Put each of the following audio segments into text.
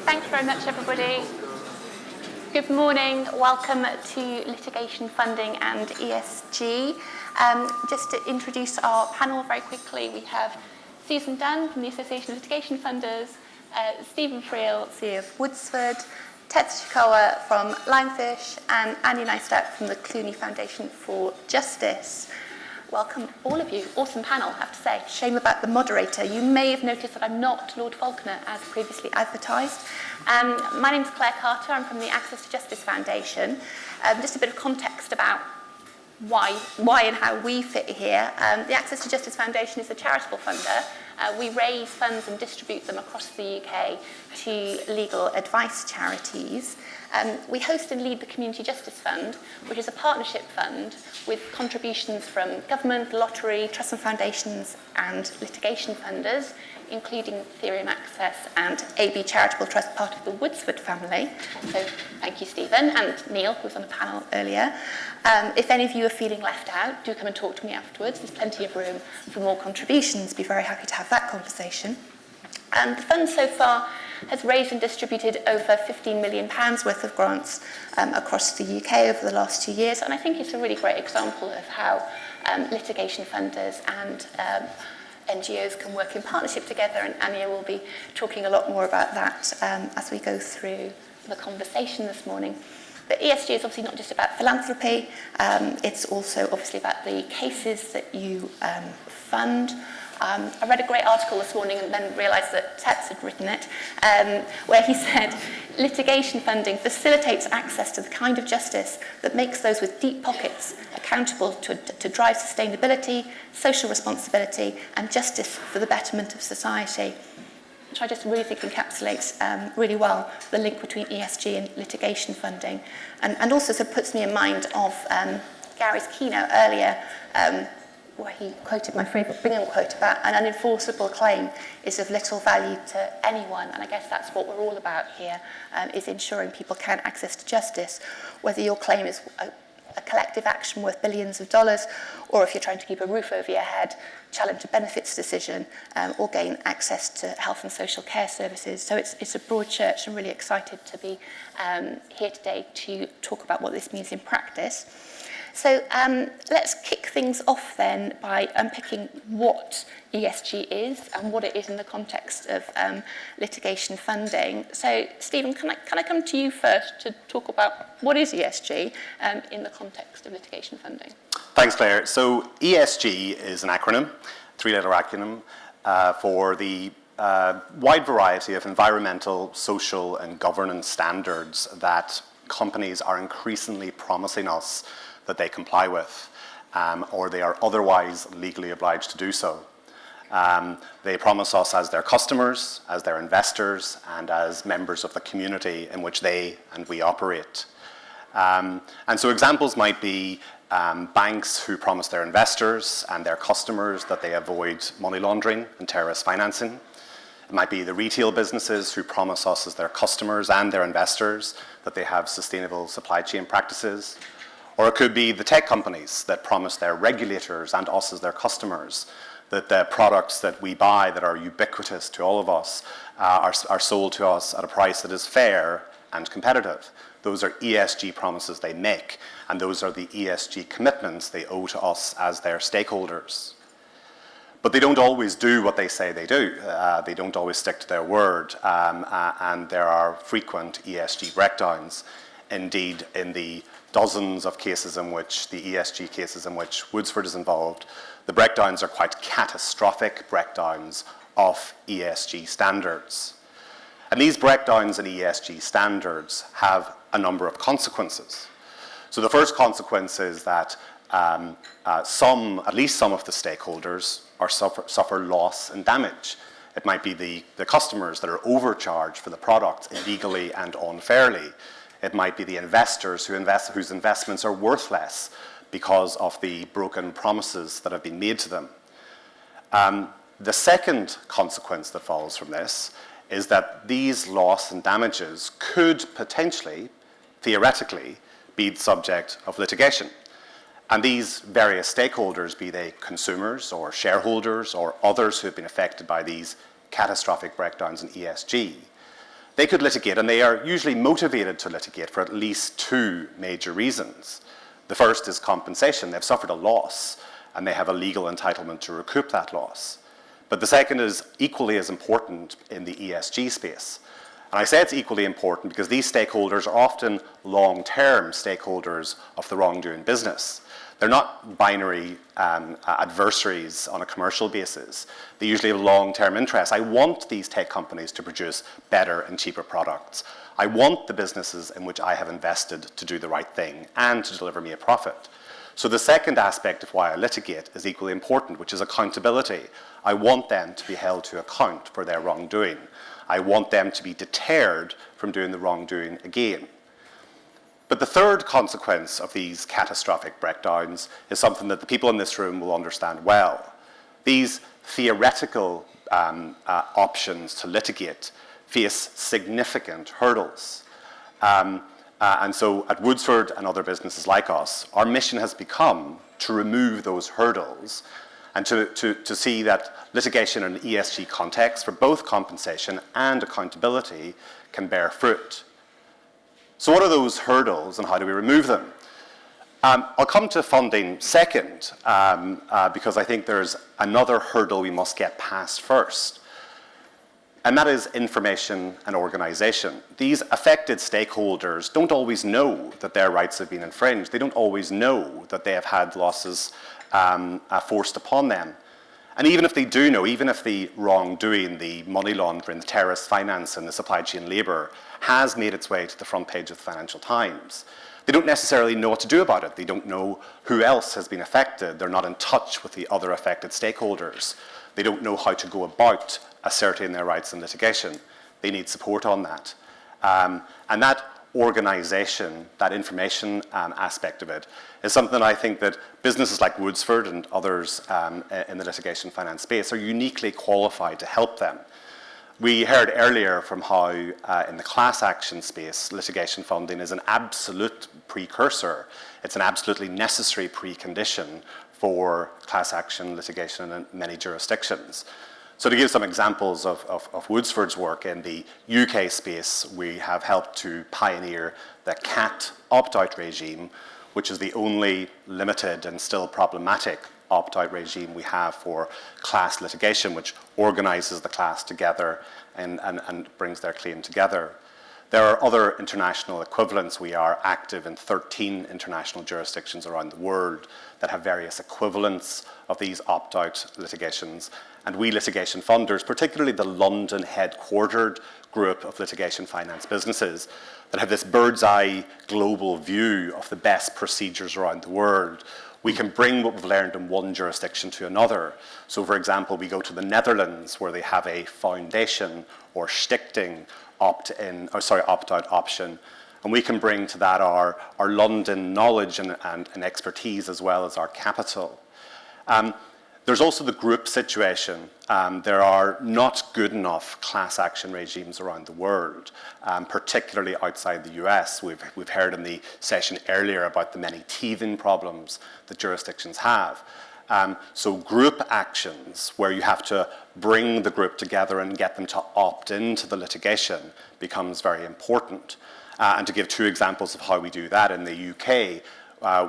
Thanks very much, everybody. Good morning. Welcome to Litigation Funding and ESG. Just to introduce our panel very quickly, we have Susan Dunn from the Association of Litigation Funders, Stephen Friel, CEO of Woodsford, Tets Ishikawa from Lionfish, and Neistat from the Clooney Foundation for Justice. Welcome, all of you. Awesome panel, I have to say. Shame about the moderator. You may have noticed that I'm not Lord Falconer, as previously advertised. My name's Clare. I'm from the Access to Justice Foundation. Just a bit of context about why and how we fit here. The Access to Justice Foundation is a charitable funder. We raise funds and distribute them across the UK to legal advice charities. We host and lead the Community Justice Fund, which is a partnership fund with contributions from government, lottery, trusts and foundations, and litigation funders, including Ethereum Access and AB Charitable Trust, part of the Woodsford family. So thank you, Stephen, and Neil, who was on the panel earlier. If any of you are feeling left out, do come and talk to me afterwards. There's plenty of room for more contributions. Be very happy to have that conversation. The fund so far has raised and distributed over £15 million worth of grants across the UK over the last 2 years, and I think it's a really great example of how litigation funders and NGOs can work in partnership together, and Anya will be talking a lot more about that as we go through the conversation this morning. But ESG is obviously not just about philanthropy, it's also obviously about the cases that you fund. I read a great article this morning and then realised that Tets had written it, where he said, litigation funding facilitates access to the kind of justice that makes those with deep pockets accountable to drive sustainability, social responsibility, and justice for the betterment of society, which I just really think encapsulates really well the link between ESG and litigation funding. And also sort of puts me in mind of Gary's keynote earlier, where he quoted my favourite Bingham quote about an unenforceable claim is of little value to anyone. And I guess that's what we're all about here, is ensuring people can access to justice, whether your claim is a collective action worth billions of dollars, or if you're trying to keep a roof over your head, challenge a benefits decision, or gain access to health and social care services. So it's a broad church. I'm really excited to be here today to talk about what this means in practice. So let's kick things off then by unpicking what ESG is and what it is in the context of litigation funding. So Stephen, can I come to you first to talk about what is ESG in the context of litigation funding? Thanks, Claire. So ESG is an acronym, three-letter acronym, for the wide variety of environmental, social and governance standards that companies are increasingly promising us that they comply with, or they are otherwise legally obliged to do so. They promise us as their customers, as their investors, and as members of the community in which they and we operate. And so examples might be banks who promise their investors and their customers that they avoid money laundering and terrorist financing. It might be the retail businesses who promise us as their customers and their investors that they have sustainable supply chain practices. Or it could be the tech companies that promise their regulators and us as their customers that the products that we buy that are ubiquitous to all of us are sold to us at a price that is fair and competitive. Those are ESG promises they make, and those are the ESG commitments they owe to us as their stakeholders. But they don't always do what they say they do. They don't always stick to their word, and there are frequent ESG breakdowns. Indeed, in the dozens of cases in which, the ESG cases in which Woodsford is involved, the breakdowns are quite catastrophic breakdowns of ESG standards. And these breakdowns in ESG standards have a number of consequences. So the first consequence is that at least some of the stakeholders suffer loss and damage. It might be the customers that are overcharged for the product illegally and unfairly. It might be the investors whose investments are worth less because of the broken promises that have been made to them. The second consequence that follows from this is that these loss and damages could potentially, theoretically, be the subject of litigation. And these various stakeholders, be they consumers or shareholders or others who have been affected by these catastrophic breakdowns in ESG, they could litigate, and they are usually motivated to litigate for at least two major reasons. The first is compensation. They've suffered a loss, and they have a legal entitlement to recoup that loss. But the second is equally as important in the ESG space. And I say it's equally important because these stakeholders are often long-term stakeholders of the wrongdoing business. They're not binary adversaries on a commercial basis. They usually have long-term interests. I want these tech companies to produce better and cheaper products. I want the businesses in which I have invested to do the right thing and to deliver me a profit. So the second aspect of why I litigate is equally important, which is accountability. I want them to be held to account for their wrongdoing. I want them to be deterred from doing the wrongdoing again. But the third consequence of these catastrophic breakdowns is something that the people in this room will understand well. These theoretical options to litigate face significant hurdles. And so at Woodsford and other businesses like us, our mission has become to remove those hurdles and to see that litigation in an ESG context for both compensation and accountability can bear fruit. So what are those hurdles and how do we remove them? I'll come to funding second because I think there's another hurdle we must get past first. And that is information and organisation. These affected stakeholders don't always know that their rights have been infringed. They don't always know that they have had losses forced upon them. And even if they do know, even if the wrongdoing, the money laundering, the terrorist finance and the supply chain labour has made its way to the front page of the Financial Times, they don't necessarily know what to do about it. They don't know who else has been affected. They're not in touch with the other affected stakeholders. They don't know how to go about asserting their rights in litigation. They need support on that. And that organisation, that information aspect of it, is something I think that businesses like Woodsford and others in the litigation finance space are uniquely qualified to help them. We heard earlier from how in the class action space, litigation funding is an absolute precursor. It's an absolutely necessary precondition for class action litigation in many jurisdictions. So to give some examples of Woodsford's work in the UK space, we have helped to pioneer the CAT opt-out regime, which is the only limited and still problematic opt-out regime we have for class litigation, which organises the class together and brings their claim together. There are other international equivalents. We are active in 13 international jurisdictions around the world that have various equivalents of these opt-out litigations. And we litigation funders, particularly the London headquartered group of litigation finance businesses that have this bird's eye global view of the best procedures around the world, we can bring what we've learned in one jurisdiction to another. So for example, we go to the Netherlands where they have a foundation or stichting opt-out option, and we can bring to that our London knowledge and expertise as well as our capital. There's also the group situation. There are not good enough class action regimes around the world, particularly outside the US. We've heard in the session earlier about the many teething problems that jurisdictions have. So group actions where you have to bring the group together and get them to opt into the litigation becomes very important. And to give two examples of how we do that, in the UK,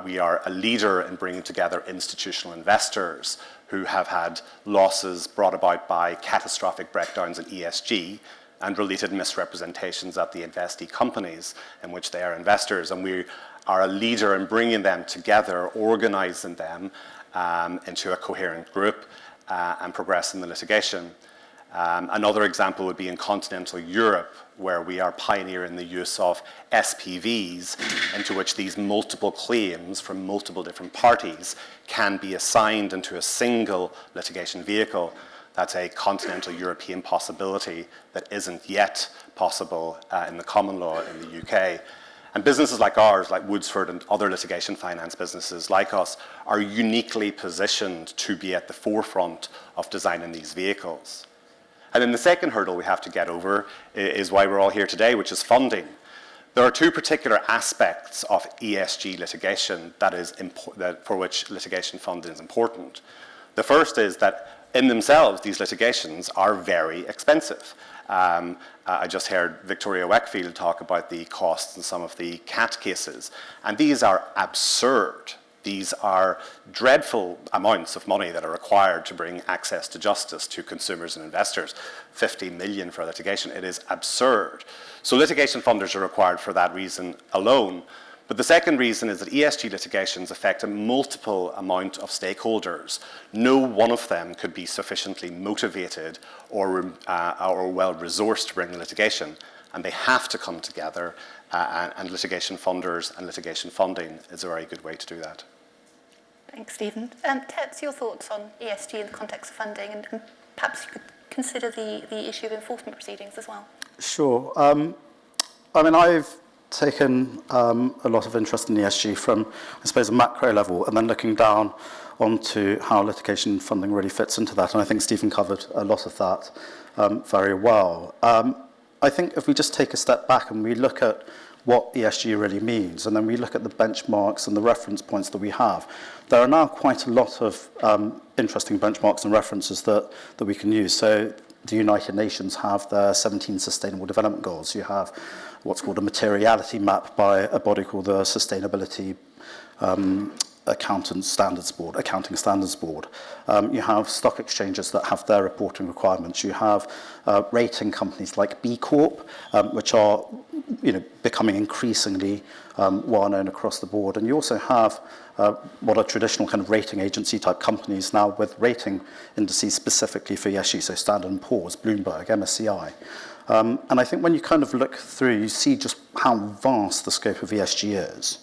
we are a leader in bringing together institutional investors who have had losses brought about by catastrophic breakdowns in ESG and related misrepresentations at the investee companies in which they are investors. And we are a leader in bringing them together, organising them into a coherent group and progressing the litigation. Another example would be in continental Europe, where we are pioneering the use of SPVs into which these multiple claims from multiple different parties can be assigned into a single litigation vehicle. That's a continental European possibility that isn't yet possible in the common law in the UK. And businesses like ours, like Woodsford and other litigation finance businesses like us, are uniquely positioned to be at the forefront of designing these vehicles. And then the second hurdle we have to get over is why we're all here today, which is funding. There are two particular aspects of ESG litigation for which litigation funding is important. The first is that in themselves, these litigations are very expensive. I just heard Victoria Wakefield talk about the costs in some of the CAT cases, and these are absurd. These are dreadful amounts of money that are required to bring access to justice to consumers and investors. 50 million for litigation, it is absurd. So litigation funders are required for that reason alone. But the second reason is that ESG litigations affect a multiple amount of stakeholders. No one of them could be sufficiently motivated or well-resourced to bring the litigation, and they have to come together, and litigation funders and litigation funding is a very good way to do that. Thanks, Stephen. Tets, your thoughts on ESG in the context of funding, and perhaps you could consider the issue of enforcement proceedings as well. Sure. I mean, I've taken a lot of interest in ESG from, I suppose, a macro level, and then looking down onto how litigation funding really fits into that. And I think Stephen covered a lot of that very well. I think if we just take a step back and we look at what ESG really means, and then we look at the benchmarks and the reference points that we have, there are now quite a lot of interesting benchmarks and references that we can use. So the United Nations have their 17 Sustainable Development Goals. You have what's called a materiality map by a body called the Sustainability Accounting Standards Board. You have stock exchanges that have their reporting requirements. You have rating companies like B Corp, which are becoming increasingly well known across the board. And you also have what are traditional kind of rating agency type companies now with rating indices specifically for ESG, so Standard & Poor's, Bloomberg, MSCI. And I think when you kind of look through, you see just how vast the scope of ESG is.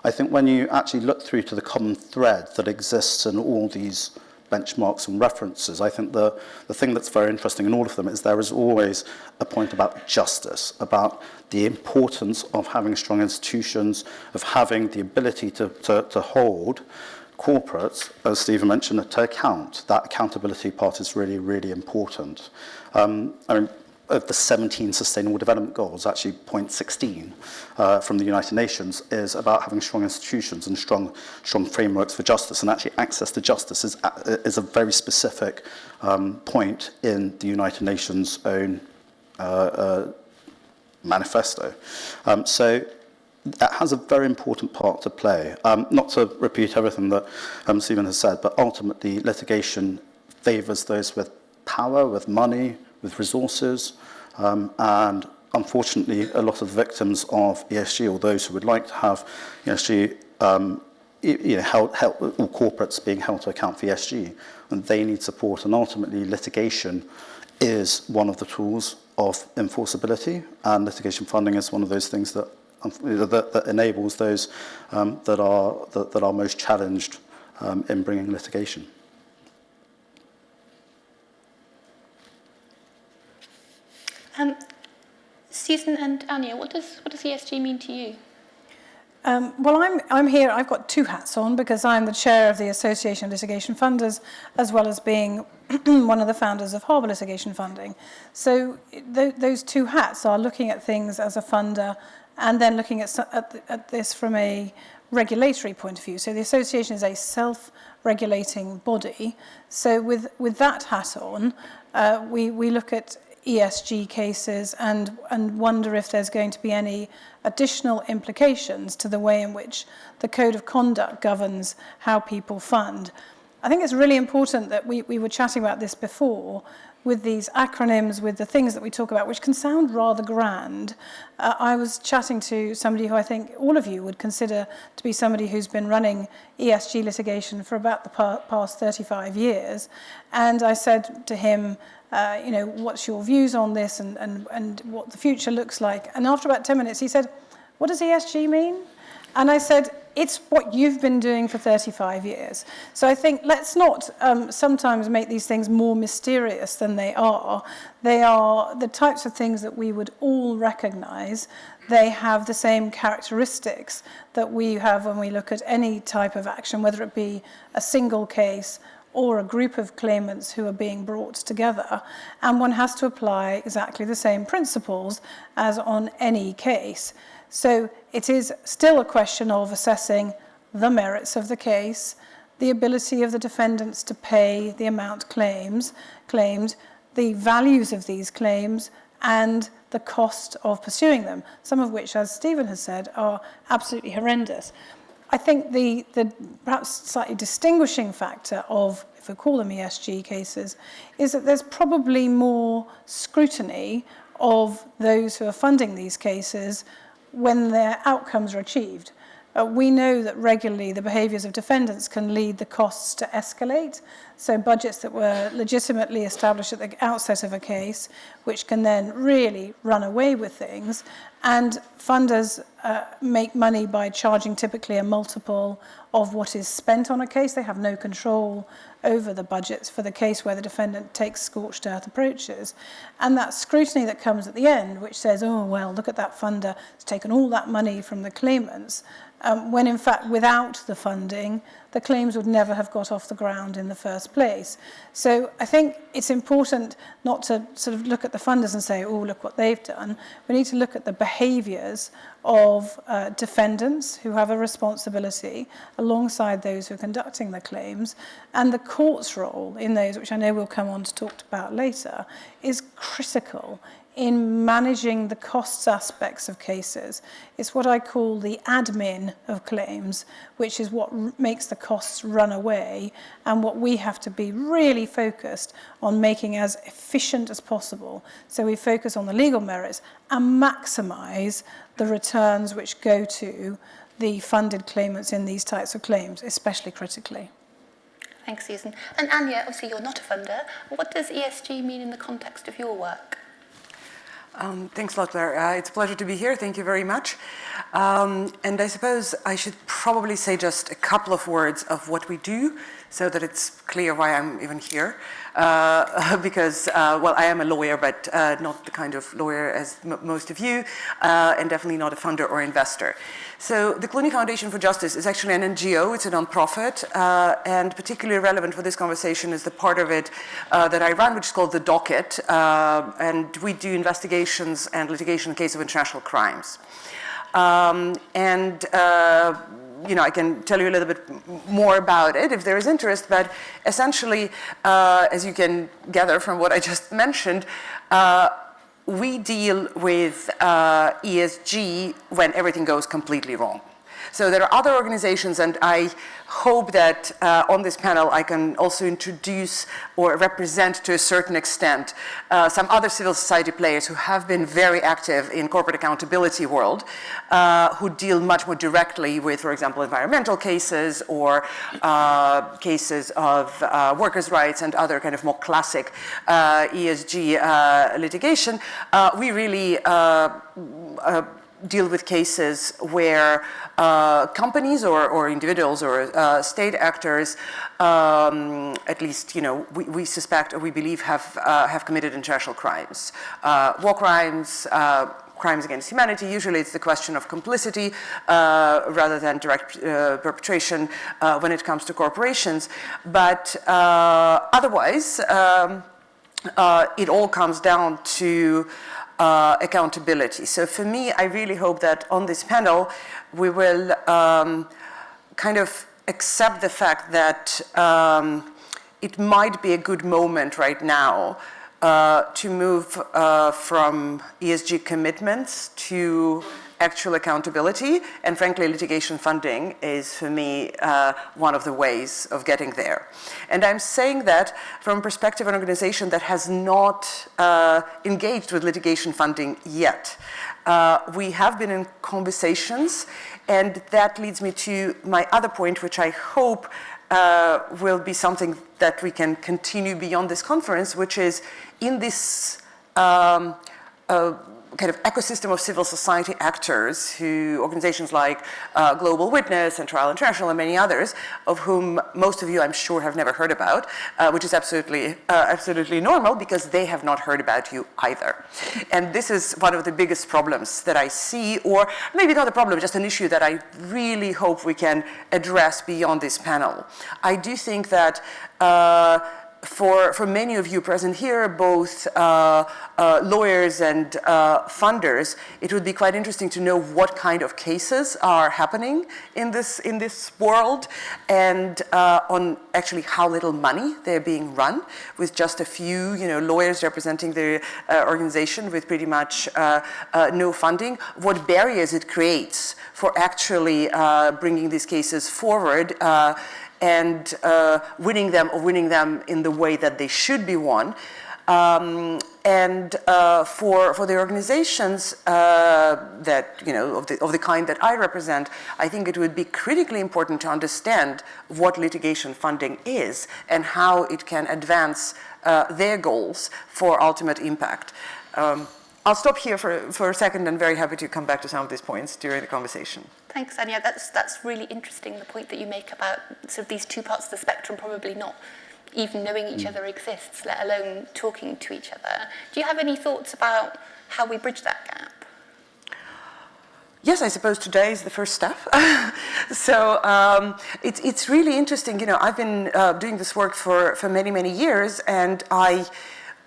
I think when you actually look through to the common thread that exists in all these benchmarks and references, I think the thing that's very interesting in all of them is there is always a point about justice, about the importance of having strong institutions, of having the ability to hold corporates, as Stephen mentioned, to account. That accountability part is really, really important. I mean, of the 17 Sustainable Development Goals, actually point 16 from the United Nations is about having strong institutions and strong frameworks for justice. And actually access to justice is a very specific point in the United Nations' own manifesto. So that has a very important part to play. Not to repeat everything that Stephen has said, but ultimately litigation favours those with power, with money, with resources, and unfortunately a lot of the victims of ESG, or those who would like to have ESG, or corporates being held to account for ESG, and they need support, and ultimately litigation is one of the tools of enforceability, and litigation funding is one of those things that enables those that are most challenged in bringing litigation. Susan and Anya, what does ESG mean to you? Well, I'm here. I've got two hats on because I'm the chair of the Association of Litigation Funders, as well as being one of the founders of Harbour Litigation Funding. So those two hats are looking at things as a funder and then looking at this from a regulatory point of view. So the association is a self-regulating body. So with that hat on, we look at ESG cases and wonder if there's going to be any additional implications to the way in which the code of conduct governs how people fund. I think it's really important that we were chatting about this before with these acronyms, with the things that we talk about, which can sound rather grand. I was chatting to somebody who I think all of you would consider to be somebody who's been running ESG litigation for about the past 35 years. And I said to him, what's your views on this and what the future looks like? And after about 10 minutes, he said, what does ESG mean? And I said, it's what you've been doing for 35 years. So I think let's not sometimes make these things more mysterious than they are. They are the types of things that we would all recognize. They have the same characteristics that we have when we look at any type of action, whether it be a single case or a group of claimants who are being brought together, and one has to apply exactly the same principles as on any case. So it is still a question of assessing the merits of the case, the ability of the defendants to pay the amount claimed, the values of these claims, and the cost of pursuing them, some of which, as Stephen has said, are absolutely horrendous. I think the perhaps slightly distinguishing factor of, if we call them ESG cases, is that there's probably more scrutiny of those who are funding these cases when their outcomes are achieved. We know that regularly the behaviours of defendants can lead the costs to escalate. So budgets that were legitimately established at the outset of a case, which can then really run away with things. And funders make money by charging typically a multiple of what is spent on a case. They have no control over the budgets for the case where the defendant takes scorched earth approaches. And that scrutiny that comes at the end, which says, oh, well, look at that funder, it's taken all that money from the claimants, when in fact without the funding, the claims would never have got off the ground in the first place. So I think it's important not to sort of look at the funders and say, oh, look what they've done. We need to look at the behaviours of defendants who have a responsibility alongside those who are conducting the claims, and the court's role in those, which I know we'll come on to talk about later, is critical in managing the costs aspects of cases. It's what I call the admin of claims, which is what makes the costs run away, and what we have to be really focused on making as efficient as possible. So we focus on the legal merits and maximise the returns which go to the funded claimants in these types of claims, especially critically. Thanks, Susan. And Anya, obviously you're not a funder. What does ESG mean in the context of your work? Thanks a lot, Claire. It's a pleasure to be here. Thank you very much. And I suppose I should probably say just a couple of words of what we do so that it's clear why I'm even here. Because, well, I am a lawyer, but not the kind of lawyer as most of you, and definitely not a funder or investor. So the Clooney Foundation for Justice is actually an NGO. It's a non-profit, and particularly relevant for this conversation is the part of it that I run, which is called the Docket, and we do investigations and litigation in case of international crimes. You know, I can tell you a little bit more about it if there is interest, but essentially, as you can gather from what I just mentioned, we deal with ESG when everything goes completely wrong. So there are other organizations, and I hope that on this panel I can also introduce or represent to a certain extent some other civil society players who have been very active in corporate accountability world, who deal much more directly with, for example, environmental cases or cases of workers' rights and other kind of more classic ESG litigation. We really deal with cases where companies or individuals or state actors, at least, you know, we suspect or we believe have committed international crimes, war crimes, crimes against humanity. Usually it's the question of complicity rather than direct perpetration when it comes to corporations. But otherwise, it all comes down to accountability. So for me, I really hope that on this panel, we will kind of accept the fact that it might be a good moment right now to move from ESG commitments to actual accountability, and frankly, litigation funding is, for me, one of the ways of getting there. And I'm saying that from a perspective of an organization that has not engaged with litigation funding yet. We have been in conversations, and that leads me to my other point, which I hope will be something that we can continue beyond this conference, which is in this kind of ecosystem of civil society actors, who organizations like Global Witness and Trial International and many others, of whom most of you I'm sure have never heard about, which is absolutely normal because they have not heard about you either. And this is one of the biggest problems that I see, or maybe not a problem, just an issue that I really hope we can address beyond this panel. I do think that for many of you present here, both lawyers and funders, it would be quite interesting to know what kind of cases are happening in this world, and on actually how little money they're being run, with just a few lawyers representing the organization with pretty much no funding, what barriers it creates for actually bringing these cases forward and winning them in the way that they should be won. And for the organizations that of the kind that I represent, I think it would be critically important to understand what litigation funding is and how it can advance their goals for ultimate impact. I'll stop here for a second, and very happy to come back to some of these points during the conversation. Thanks, Anya. That's really interesting, the point that you make about sort of these two parts of the spectrum probably not even knowing each other exists, let alone talking to each other. Do you have any thoughts about how we bridge that gap? Yes, I suppose today is the first step. So it's really interesting. I've been doing this work for many, many years, and I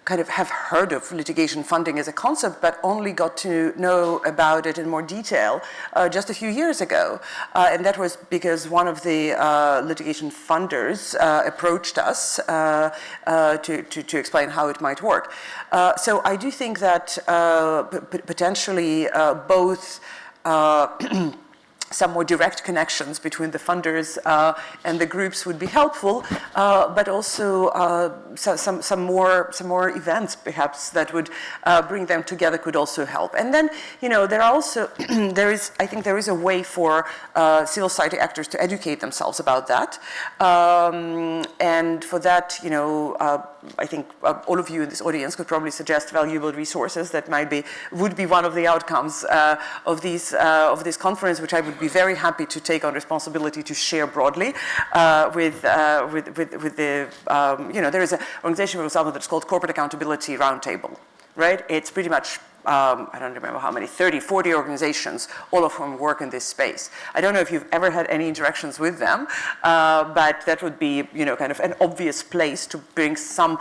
kind of have heard of litigation funding as a concept, but only got to know about it in more detail just a few years ago. And that was because one of the litigation funders approached us to explain how it might work. So I do think that potentially both some more direct connections between the funders and the groups would be helpful, but also some more events perhaps that would bring them together could also help. And then there are also I think there is a way for civil society actors to educate themselves about that, and for that I think all of you in this audience could probably suggest valuable resources that would be one of the outcomes of this conference, which I would be very happy to take on responsibility to share broadly with the there is an organization, for example, that's called Corporate Accountability Roundtable, right? It's pretty much I don't remember how many, 30, 40 organizations, all of whom work in this space. I don't know if you've ever had any interactions with them, but that would be, kind of an obvious place to bring some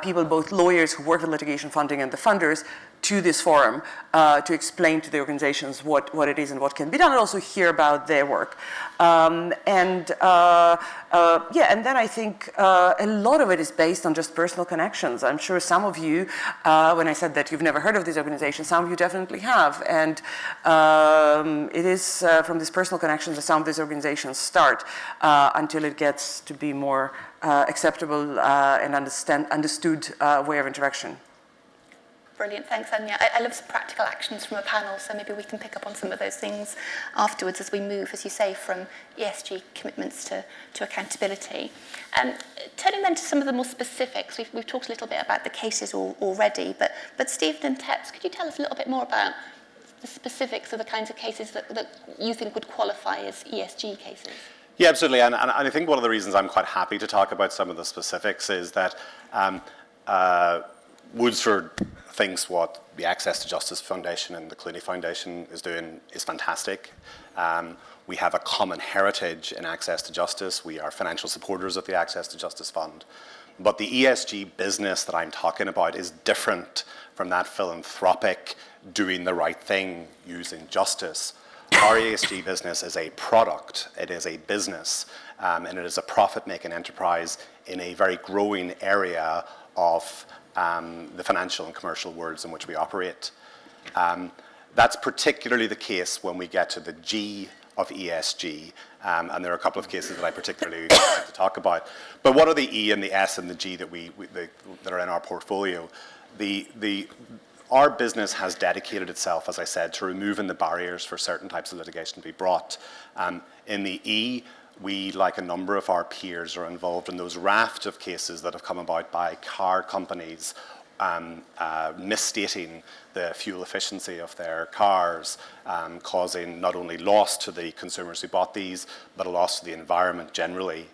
people, both lawyers who work with litigation funding and the funders, to this forum to explain to the organizations what it is and what can be done, and also hear about their work. And then I think a lot of it is based on just personal connections. I'm sure some of you, when I said that you've never heard of these organizations, some of you definitely have. And it is from these personal connections that some of these organizations start until it gets to be more acceptable and understood way of interaction. Brilliant, thanks, Anya. I love some practical actions from a panel, so maybe we can pick up on some of those things afterwards as we move, as you say, from ESG commitments to accountability. Turning then to some of the more specifics, we've talked a little bit about the cases already, but Stephen and Tets, could you tell us a little bit more about the specifics of the kinds of cases that you think would qualify as ESG cases? Yeah, absolutely, and I think one of the reasons I'm quite happy to talk about some of the specifics is that Woodsford thinks what the Access to Justice Foundation and the Clooney Foundation is doing is fantastic. We have a common heritage in access to justice. We are financial supporters of the Access to Justice Fund. But the ESG business that I'm talking about is different from that philanthropic, doing the right thing, using justice. Our ESG business is a product, it is a business, and it is a profit-making enterprise in a very growing area of the financial and commercial worlds in which we operate. That's particularly the case when we get to the G of ESG, and there are a couple of cases that I particularly like to talk about. But what are the E and the S and the G that that are in our portfolio? Our business has dedicated itself, as I said, to removing the barriers for certain types of litigation to be brought. In the E, we, like a number of our peers, are involved in those raft of cases that have come about by car companies misstating the fuel efficiency of their cars, causing not only loss to the consumers who bought these, but a loss to the environment generally.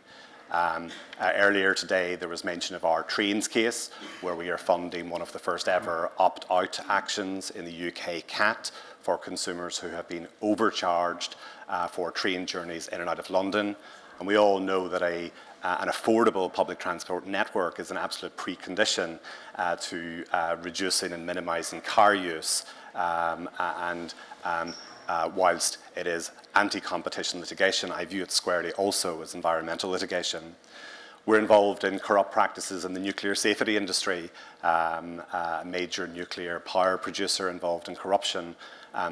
Earlier today, there was mention of our trains case, where we are funding one of the first ever opt-out actions in the UK CAT for consumers who have been overcharged for train journeys in and out of London. And we all know that a an affordable public transport network is an absolute precondition to reducing and minimizing car use, whilst it is anti-competition litigation, I view it squarely also as environmental litigation. We're involved in corrupt practices in the nuclear safety industry, a major nuclear power producer involved in corruption.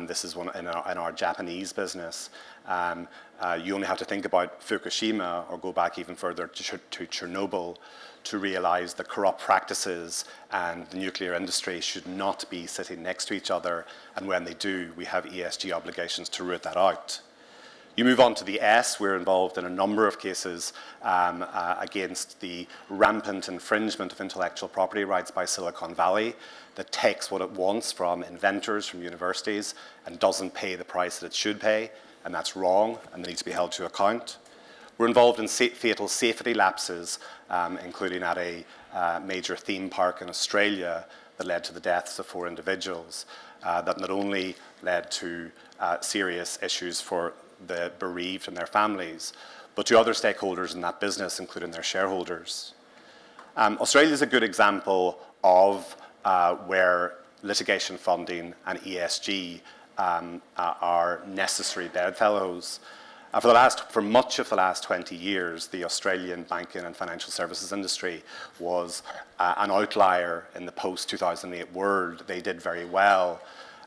This is one in our Japanese business. You only have to think about Fukushima or go back even further to Chernobyl to realize that corrupt practices and the nuclear industry should not be sitting next to each other, and when they do, we have ESG obligations to root that out. You move on to the S, we're involved in a number of cases against the rampant infringement of intellectual property rights by Silicon Valley that takes what it wants from inventors, from universities, and doesn't pay the price that it should pay, and that's wrong, and they need to be held to account. We're involved in fatal safety lapses, including at a major theme park in Australia that led to the deaths of 4 individuals, that not only led to serious issues for the bereaved and their families, but to other stakeholders in that business, including their shareholders. Australia is a good example of where litigation funding and ESG are necessary bedfellows. For much of the last 20 years, the Australian banking and financial services industry was an outlier in the post-2008 world. They did very well,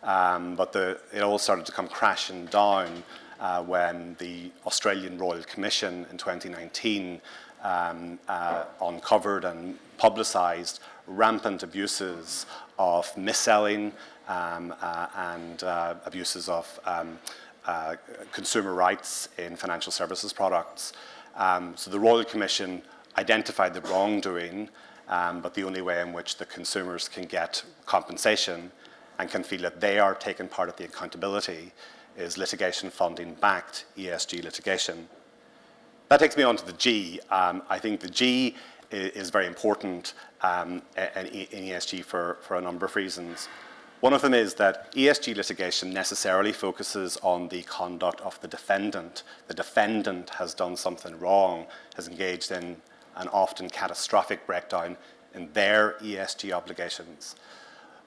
but it all started to come crashing down when the Australian Royal Commission in 2019 uncovered and publicised rampant abuses of mis-selling and abuses of consumer rights in financial services products. So the Royal Commission identified the wrongdoing, but the only way in which the consumers can get compensation and can feel that they are taking part of the accountability is litigation funding backed ESG litigation. That takes me on to the G. I think the G is very important in ESG for a number of reasons. One of them is that ESG litigation necessarily focuses on the conduct of the defendant. The defendant has done something wrong, has engaged in an often catastrophic breakdown in their ESG obligations.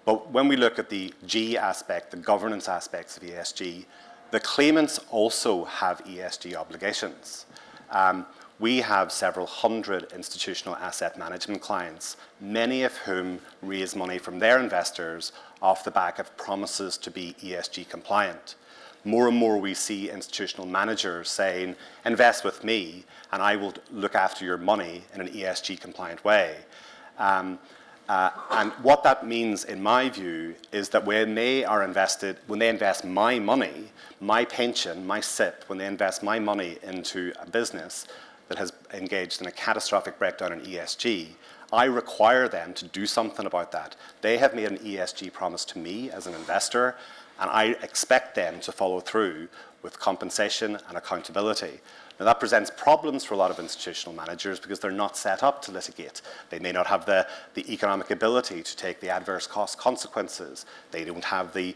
But when we look at the G aspect, the governance aspects of ESG, the claimants also have ESG obligations. We have several hundred institutional asset management clients, many of whom raise money from their investors off the back of promises to be ESG compliant. More and more we see institutional managers saying, invest with me and I will look after your money in an ESG compliant way. And what that means, in my view, is that when they invest my money, my pension, my SIP, when they invest my money into a business that has engaged in a catastrophic breakdown in ESG, I require them to do something about that. They have made an ESG promise to me as an investor, and I expect them to follow through with compensation and accountability. Now, that presents problems for a lot of institutional managers because they're not set up to litigate. They may not have the economic ability to take the adverse cost consequences. They don't have the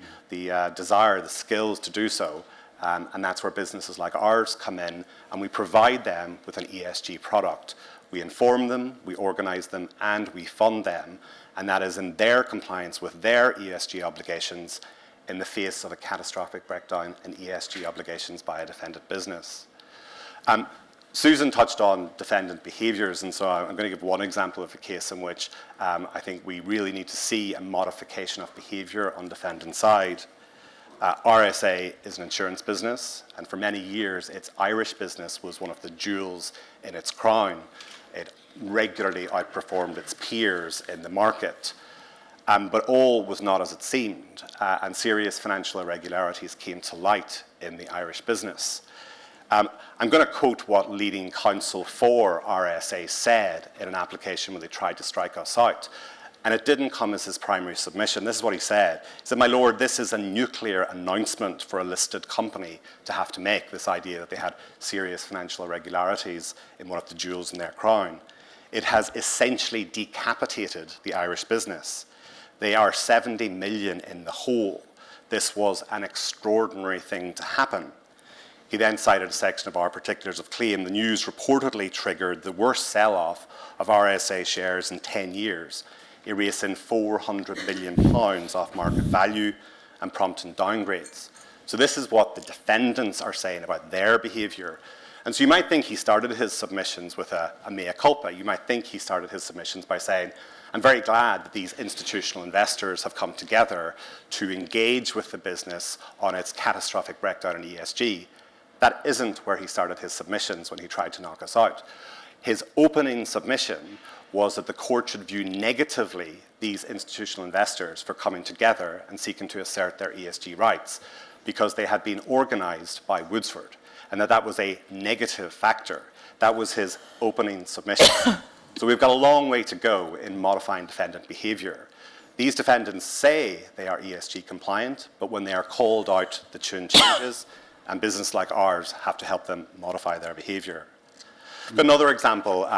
desire, the skills to do so. And that's where businesses like ours come in, and we provide them with an ESG product. We inform them, we organize them, and we fund them. And that is in their compliance with their ESG obligations in the face of a catastrophic breakdown in ESG obligations by a defendant business. Susan touched on defendant behaviours, and so I'm going to give one example of a case in which I think we really need to see a modification of behaviour on defendant's side. RSA is an insurance business, and for many years its Irish business was one of the jewels in its crown. It regularly outperformed its peers in the market. But all was not as it seemed, and serious financial irregularities came to light in the Irish business. I'm going to quote what leading counsel for RSA said in an application when they tried to strike us out. And it didn't come as his primary submission. This is what he said. He said, "My lord, this is a nuclear announcement for a listed company to have to make, this idea that they had serious financial irregularities in one of the jewels in their crown. It has essentially decapitated the Irish business. They are 70 million in the hole. This was an extraordinary thing to happen." He then cited a section of our particulars of claim. The news reportedly triggered the worst sell-off of RSA shares in 10 years, erasing £400 million off market value and prompting downgrades. So this is what the defendants are saying about their behaviour. And so you might think he started his submissions with a mea culpa. You might think he started his submissions by saying, I'm very glad that these institutional investors have come together to engage with the business on its catastrophic breakdown in ESG. That isn't where he started his submissions when he tried to knock us out. His opening submission was that the court should view negatively these institutional investors for coming together and seeking to assert their ESG rights because they had been organised by Woodsford, and that was a negative factor. That was his opening submission. So we've got a long way to go in modifying defendant behaviour. These defendants say they are ESG compliant, but when they are called out, the tune changes, and business like ours have to help them modify their behaviour. Another example,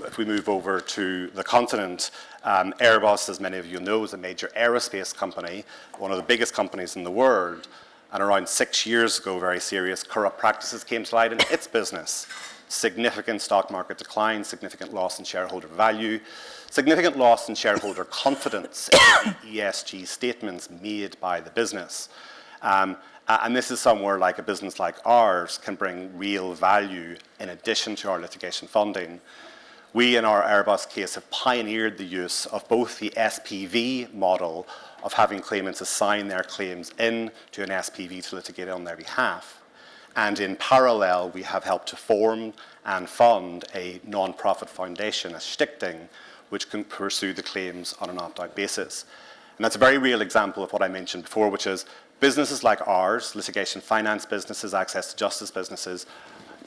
if we move over to the continent, Airbus, as many of you know, is a major aerospace company, one of the biggest companies in the world, and around 6 years ago, very serious corrupt practices came to light in its business. Significant stock market decline, significant loss in shareholder value, significant loss in shareholder confidence in the ESG statements made by the business. And this is somewhere like a business like ours can bring real value in addition to our litigation funding. We, in our Airbus case, have pioneered the use of both the SPV model of having claimants assign their claims in to an SPV to litigate on their behalf. And in parallel, we have helped to form and fund a non-profit foundation, a Stichting, which can pursue the claims on an opt-out basis. And that's a very real example of what I mentioned before, which is businesses like ours, litigation finance businesses, access to justice businesses,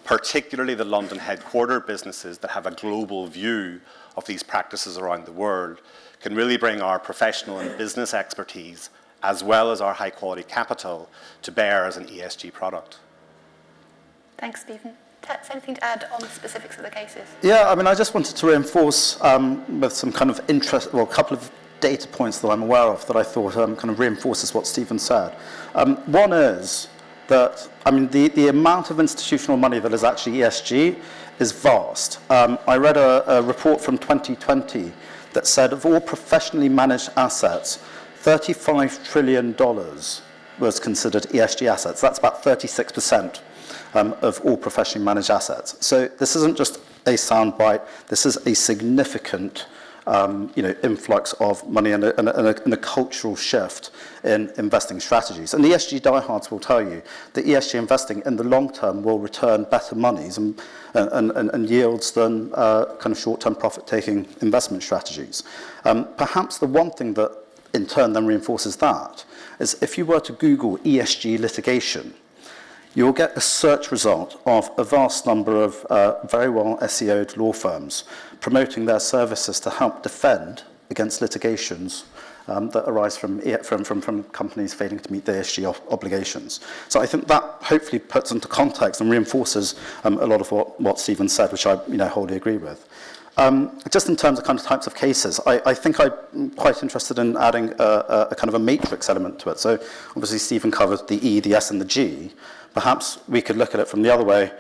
particularly the London headquarter businesses that have a global view of these practices around the world, can really bring our professional and business expertise as well as our high quality capital to bear as an ESG product. Thanks, Stephen. Tets, anything to add on the specifics of the cases? Yeah, I mean, I just wanted to reinforce with some kind of interest, well, a couple of data points that I'm aware of that I thought kind of reinforces what Stephen said. One is that, I mean, the amount of institutional money that is actually ESG is vast. I read a report from 2020 that said of all professionally managed assets, $35 trillion was considered ESG assets. That's about 36% of all professionally managed assets. So this isn't just a soundbite. This is a significant influx of money and a cultural shift in investing strategies. And the ESG diehards will tell you that ESG investing in the long term will return better monies and yields than kind of short-term profit-taking investment strategies. Perhaps the one thing that in turn then reinforces that is if you were to Google ESG litigation, you'll get a search result of a vast number of very well SEO'd law firms promoting their services to help defend against litigations that arise from companies failing to meet their ESG obligations. So I think that hopefully puts into context and reinforces a lot of what Stephen said, which I wholly agree with. Just in terms of kind of types of cases, I think I'm quite interested in adding a kind of a matrix element to it. So obviously Stephen covered the E, the S, and the G. Perhaps we could look at it from the other way,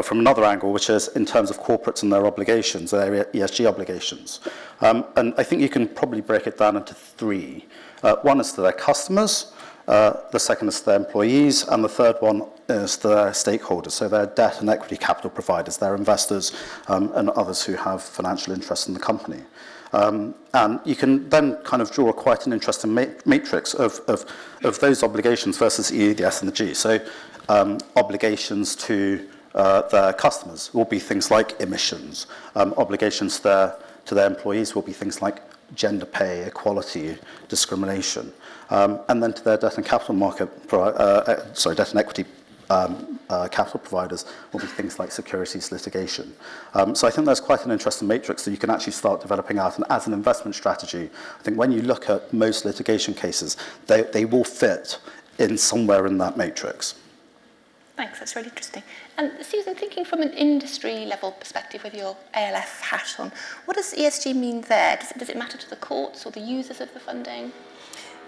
from another angle, which is in terms of corporates and their obligations, their ESG obligations. And I think you can probably break it down into three. One is to their customers, the second is to their employees, and the third one is to their stakeholders, so their debt and equity capital providers, their investors, and others who have financial interest in the company. And you can then kind of draw quite an interesting matrix of those obligations versus E, the S, and the G. So obligations to their customers will be things like emissions. Obligations to their employees will be things like gender pay, equality, discrimination. And then to their debt and capital debt and equity capital providers will be things like securities litigation. So I think there's quite an interesting matrix that you can actually start developing out. And as an investment strategy, I think when you look at most litigation cases, they will fit in somewhere in that matrix. Thanks, that's really interesting. And Susan, thinking from an industry level perspective with your ALF hat on, what does ESG mean there? Does it matter to the courts or the users of the funding?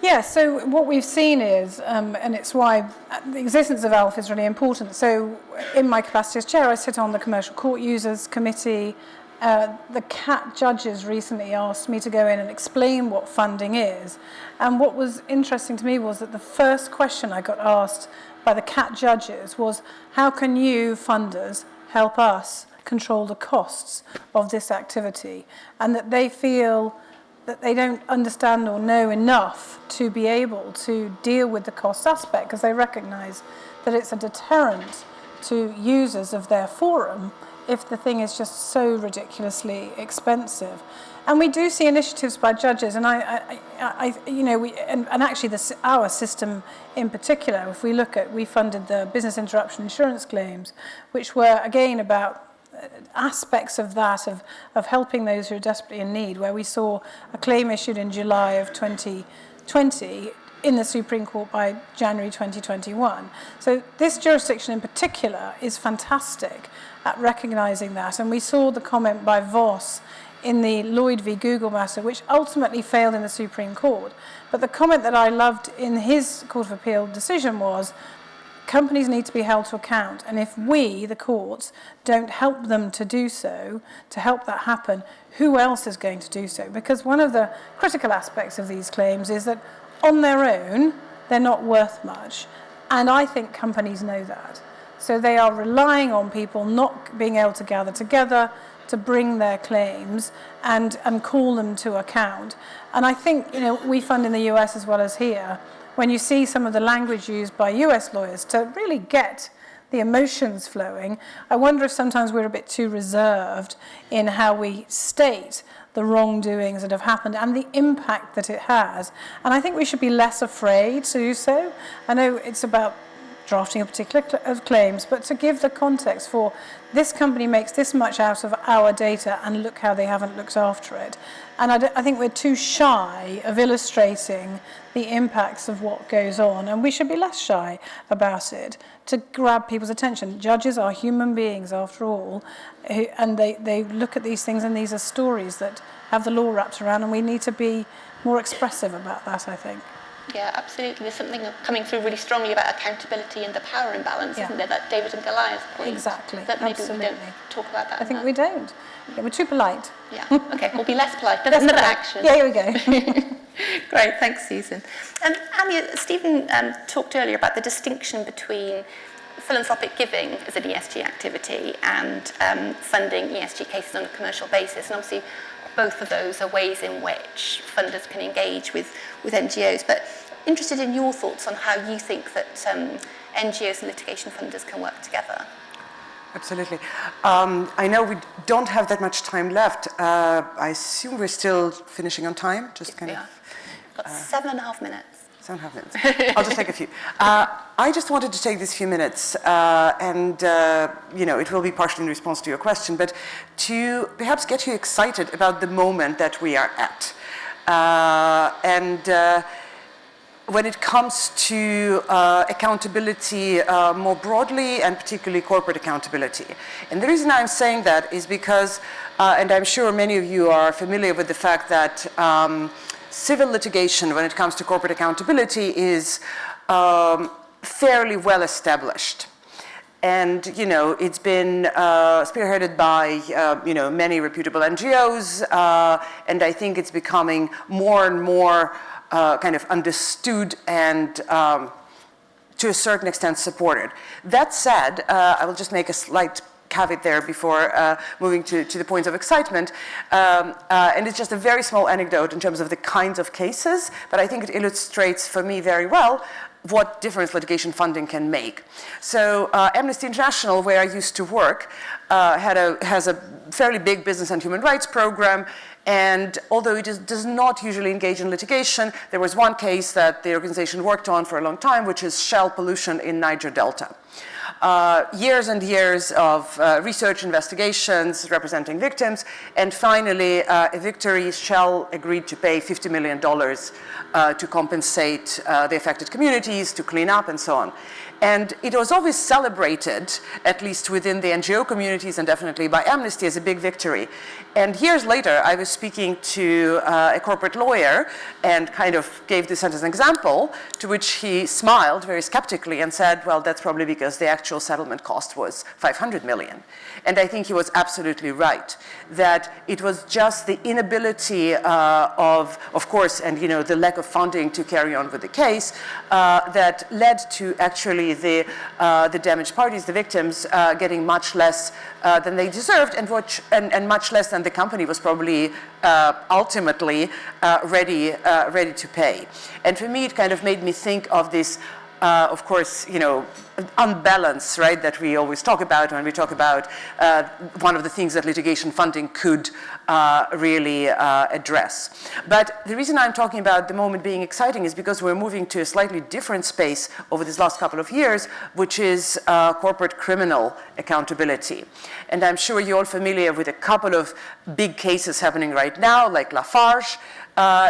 Yeah, so what we've seen is, and it's why the existence of ELF is really important. So in my capacity as chair, I sit on the Commercial Court Users Committee. The CAT judges recently asked me to go in and explain what funding is. And what was interesting to me was that the first question I got asked by the CAT judges was, how can you, funders, help us control the costs of this activity? And that they feel that they don't understand or know enough to be able to deal with the cost aspect, because they recognise that it's a deterrent to users of their forum if the thing is just so ridiculously expensive. And we do see initiatives by judges, and actually our system in particular, if we look at, we funded the business interruption insurance claims, which were again about aspects of that, of helping those who are desperately in need, where we saw a claim issued in July of 2020 in the Supreme Court by January 2021. So this jurisdiction in particular is fantastic at recognising that, and we saw the comment by Voss in the Lloyd v Google matter, which ultimately failed in the Supreme Court. But the comment that I loved in his Court of Appeal decision was, companies need to be held to account, and if we, the courts, don't help them to do so, to help that happen, who else is going to do so? Because one of the critical aspects of these claims is that on their own, they're not worth much, and I think companies know that. So they are relying on people not being able to gather together to bring their claims and call them to account. And I think, we fund in the US as well as here, when you see some of the language used by US lawyers to really get the emotions flowing, I wonder if sometimes we're a bit too reserved in how we state the wrongdoings that have happened and the impact that it has. And I think we should be less afraid to do so. I know it's about drafting a particular claims, but to give the context for this company makes this much out of our data and look how they haven't looked after it. And I think we're too shy of illustrating the impacts of what goes on, and we should be less shy about it to grab people's attention. Judges are human beings after all, and they look at these things, and these are stories that have the law wrapped around, and we need to be more expressive about that, I think. Yeah, absolutely. There's something coming through really strongly about accountability and the power imbalance, isn't there? That David and Goliath point. Exactly. That maybe absolutely. we don't talk about that. I think we don't. Yeah, we're too polite. Yeah. Okay. We'll be less polite. Another action. Yeah, here we go. Great. Thanks, Susan. Anya, Stephen talked earlier about the distinction between philanthropic giving as an ESG activity and funding ESG cases on a commercial basis, and obviously both of those are ways in which funders can engage with NGOs. But interested in your thoughts on how you think that NGOs and litigation funders can work together. Absolutely. I know we don't have that much time left. I assume we're still finishing on time. Just kind of. We've got 7.5 minutes. 7.5 minutes. I'll just take a few. I just wanted to take these few minutes, and it will be partially in response to your question, but to perhaps get you excited about the moment that we are at. When it comes to accountability more broadly, and particularly corporate accountability. And the reason I'm saying that is because, and I'm sure many of you are familiar with the fact that civil litigation, when it comes to corporate accountability, is fairly well established. And, it's been spearheaded by, many reputable NGOs, and I think it's becoming more and more kind of understood and to a certain extent supported. That said, I will just make a slight caveat there before moving to the points of excitement. And it's just a very small anecdote in terms of the kinds of cases, but I think it illustrates for me very well what difference litigation funding can make. So Amnesty International, where I used to work, has a fairly big business and human rights program, and although it does not usually engage in litigation, there was one case that the organization worked on for a long time, which is shell pollution in Niger Delta. years and years of research investigations representing victims, and finally a victory. Shell agreed to pay $50 million to compensate the affected communities, to clean up and so on. And it was always celebrated, at least within the NGO communities and definitely by Amnesty, as a big victory. And years later, I was speaking to a corporate lawyer and kind of gave this as an example, to which he smiled very skeptically and said, well, that's probably because the actual settlement cost was $500 million. And I think he was absolutely right, that it was just the inability of course, and the lack of funding to carry on with the case that led to actually the damaged parties, the victims, getting much less than they deserved, and much less than the company was probably ultimately ready to pay. And for me, it kind of made me think of this, of course, unbalance, right, that we always talk about when we talk about one of the things that litigation funding could really address. But the reason I'm talking about the moment being exciting is because we're moving to a slightly different space over these last couple of years, which is corporate criminal accountability. And I'm sure you're all familiar with a couple of big cases happening right now, like Lafarge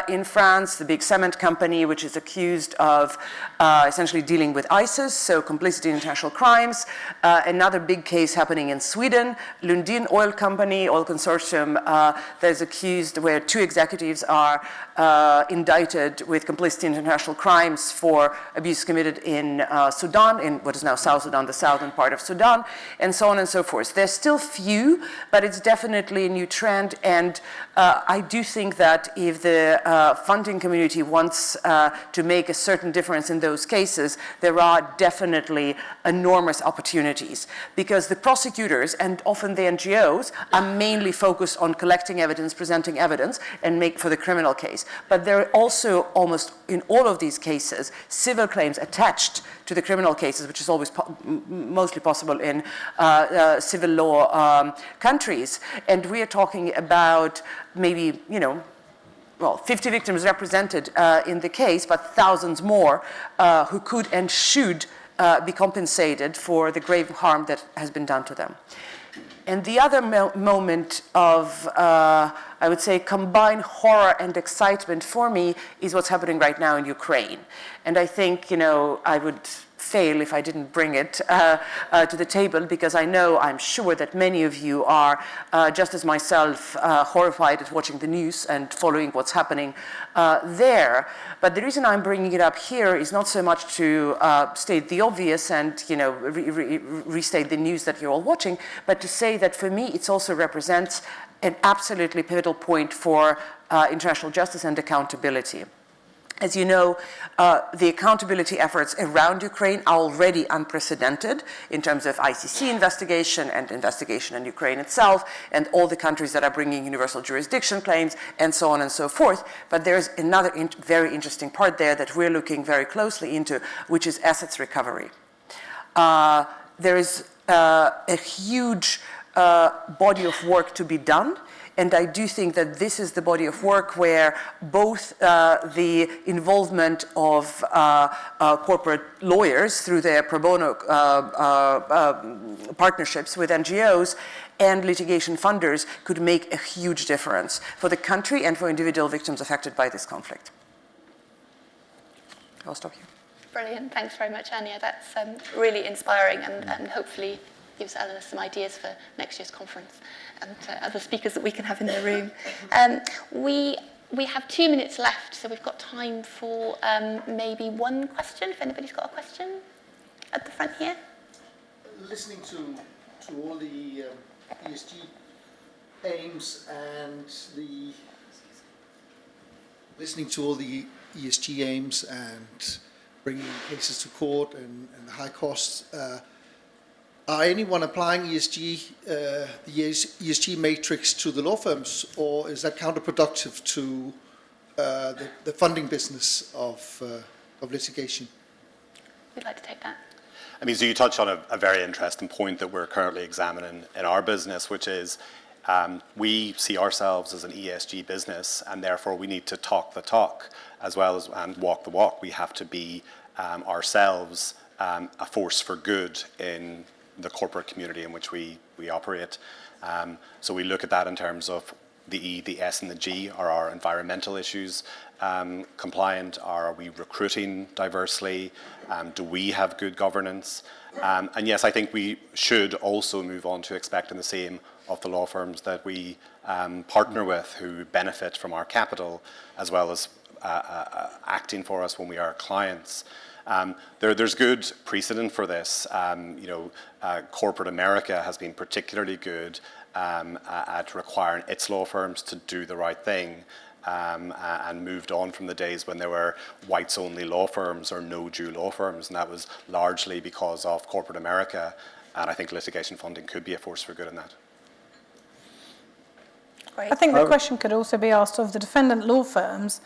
in France, the big cement company, which is accused of essentially dealing with ISIS, so complicity in international crimes. Another big case happening in Sweden, Lundin Oil Company, oil consortium, that is accused where 2 executives are indicted with complicity in international crimes for abuse committed in Sudan, in what is now South Sudan, the southern part of Sudan, and so on and so forth. There's still few, but it's definitely a new trend, and I do think that if the funding community wants to make a certain difference in those cases, there are definitely enormous opportunities, because the prosecutors and often the NGOs are mainly focused on collecting evidence, presenting evidence, and make for the criminal case. But there are also, almost in all of these cases, civil claims attached to the criminal cases, which is always mostly possible in civil law countries. And we are talking about maybe, 50 victims represented in the case, but thousands more who could and should be compensated for the grave harm that has been done to them. And the other moment of, I would say, combined horror and excitement for me is what's happening right now in Ukraine. And I think, I would fail if I didn't bring it to the table, because I'm sure that many of you are, just as myself, horrified at watching the news and following what's happening there. But the reason I'm bringing it up here is not so much to state the obvious and restate the news that you're all watching, but to say that for me it also represents an absolutely pivotal point for international justice and accountability. As you know, the accountability efforts around Ukraine are already unprecedented in terms of ICC investigation and investigation in Ukraine itself, and all the countries that are bringing universal jurisdiction claims, and so on and so forth. But there's another very interesting part there that we're looking very closely into, which is assets recovery. There is a huge body of work to be done. And I do think that this is the body of work where both the involvement of corporate lawyers through their pro bono partnerships with NGOs and litigation funders could make a huge difference for the country and for individual victims affected by this conflict. I'll stop here. Brilliant. Thanks very much, Anya. That's really inspiring and hopefully gives Eleanor some ideas for next year's conference and other speakers that we can have in the room. We have 2 minutes left, so we've got time for maybe one question, if anybody's got a question at the front here. Listening to all the ESG aims and bringing cases to court and the high costs, are anyone applying ESG, the ESG matrix to the law firms, or is that counterproductive to the funding business of litigation? Who'd like to take that? So you touch on a very interesting point that we're currently examining in our business, which is we see ourselves as an ESG business, and therefore we need to talk the talk as well as and walk the walk. We have to be ourselves a force for good in the corporate community in which we operate. So we look at that in terms of the E, the S, and the G. Are our environmental issues compliant? Are we recruiting diversely? Do we have good governance? And yes, I think we should also move on to expecting the same of the law firms that we partner with, who benefit from our capital, as well as acting for us when we are clients. There's good precedent for this. Corporate America has been particularly good at requiring its law firms to do the right thing, and moved on from the days when there were whites-only law firms or no-Jew law firms, and that was largely because of corporate America, and I think litigation funding could be a force for good in that. Great. I think the question could also be asked of the defendant law firms,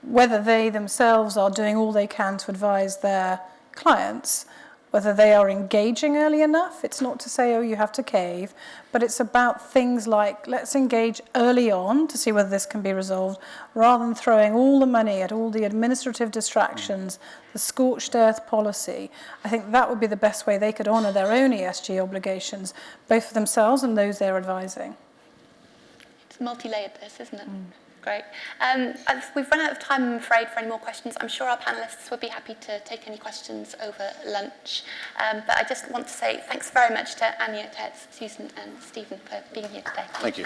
whether they themselves are doing all they can to advise their clients, whether they are engaging early enough. It's not to say, oh, you have to cave, but it's about things like, let's engage early on to see whether this can be resolved, rather than throwing all the money at all the administrative distractions, the scorched earth policy. I think that would be the best way they could honour their own ESG obligations, both for themselves and those they're advising. It's multi-layered, this, isn't it? Great. We've run out of time, I'm afraid, for any more questions. I'm sure our panellists would be happy to take any questions over lunch. But I just want to say thanks very much to Anya, Tets, Susan and Stephen for being here today. Thank you.